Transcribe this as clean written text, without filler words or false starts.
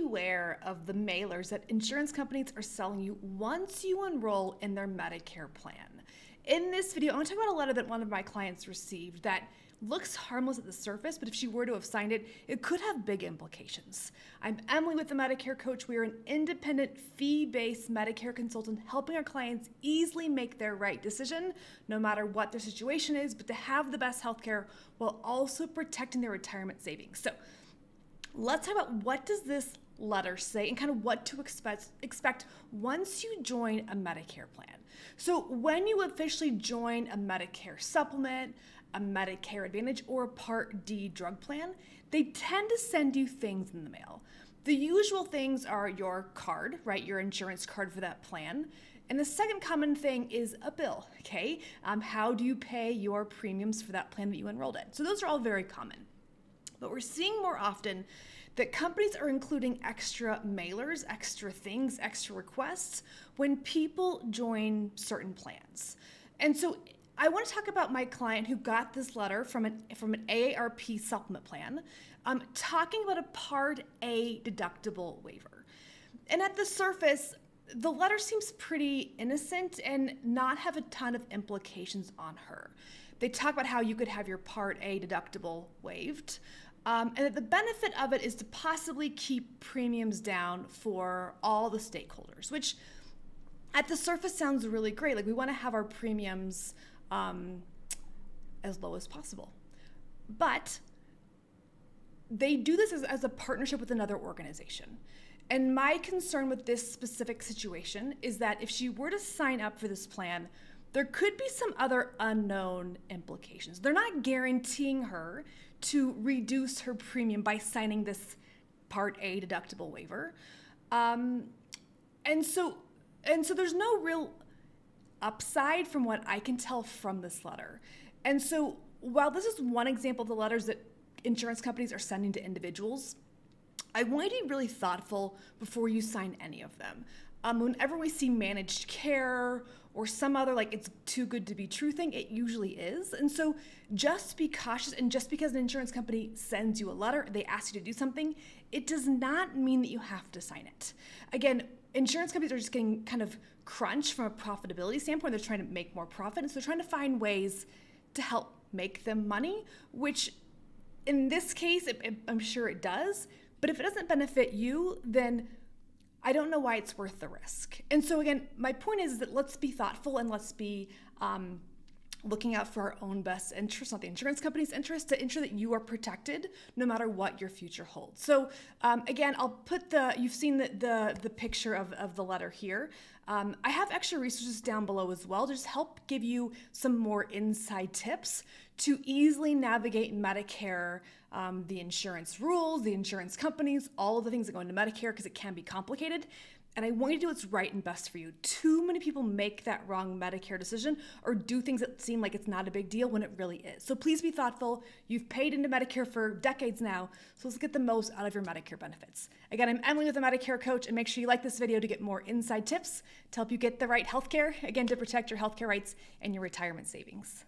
beware of the mailers that insurance companies are selling you once you enroll in their Medicare plan. In this video, I want to talk about a letter that one of my clients received that looks harmless at the surface, but if she were to have signed it, it could have big implications. I'm Emily with the Medicare Coach. We are an independent, fee-based Medicare consultant helping our clients easily make their right decision, no matter what their situation is, but to have the best healthcare while also protecting their retirement savings. So let's talk about what does this letter say and kind of what to expect once you join a Medicare plan. So when you officially join a Medicare supplement, a Medicare Advantage, or a Part D drug plan, they tend to send you things in the mail. The usual things are your card, right? Your insurance card for that plan. And the second common thing is a bill, okay? How do you pay your premiums for that plan that you enrolled in? So those are all very common. But we're seeing more often that companies are including extra mailers, extra things, extra requests when people join certain plans. And so I want to talk about my client who got this letter from an AARP supplement plan, talking about a Part A deductible waiver. And at the surface, the letter seems pretty innocent and not have a ton of implications on her. They talk about how you could have your Part A deductible waived, and that the benefit of it is to possibly keep premiums down for all the stakeholders, which at the surface sounds really great. Like we want to have our premiums as low as possible. But they do this as a partnership with another organization. And my concern with this specific situation is that if she were to sign up for this plan, there could be some other unknown implications. They're not guaranteeing her to reduce her premium by signing this Part A deductible waiver. And so there's no real upside from what I can tell from this letter. And so while this is one example of the letters that insurance companies are sending to individuals, I want you to be really thoughtful before you sign any of them. Whenever we see managed care or some other like it's too good to be true thing, it usually is. And so just be cautious, and just because an insurance company sends you a letter, they ask you to do something, it does not mean that you have to sign it. Again, insurance companies are just getting kind of crunched from a profitability standpoint. They're trying to make more profit, and so they're trying to find ways to help make them money, which in this case, I'm sure it does. But if it doesn't benefit you, then I don't know why it's worth the risk. And so again, my point is that let's be thoughtful and let's be looking out for our own best interest, not the insurance company's interest, to ensure that you are protected no matter what your future holds. So again, I'll put you've seen the picture of the letter here. I have extra resources down below as well to just help give you some more inside tips to easily navigate Medicare, the insurance rules, the insurance companies, all of the things that go into Medicare, because it can be complicated. And I want you to do what's right and best for you. Too many people make that wrong Medicare decision or do things that seem like it's not a big deal when it really is. So please be thoughtful. You've paid into Medicare for decades now, so let's get the most out of your Medicare benefits. Again, I'm Emily with the Medicare Coach, and make sure you like this video to get more inside tips to help you get the right healthcare, again, to protect your healthcare rights and your retirement savings.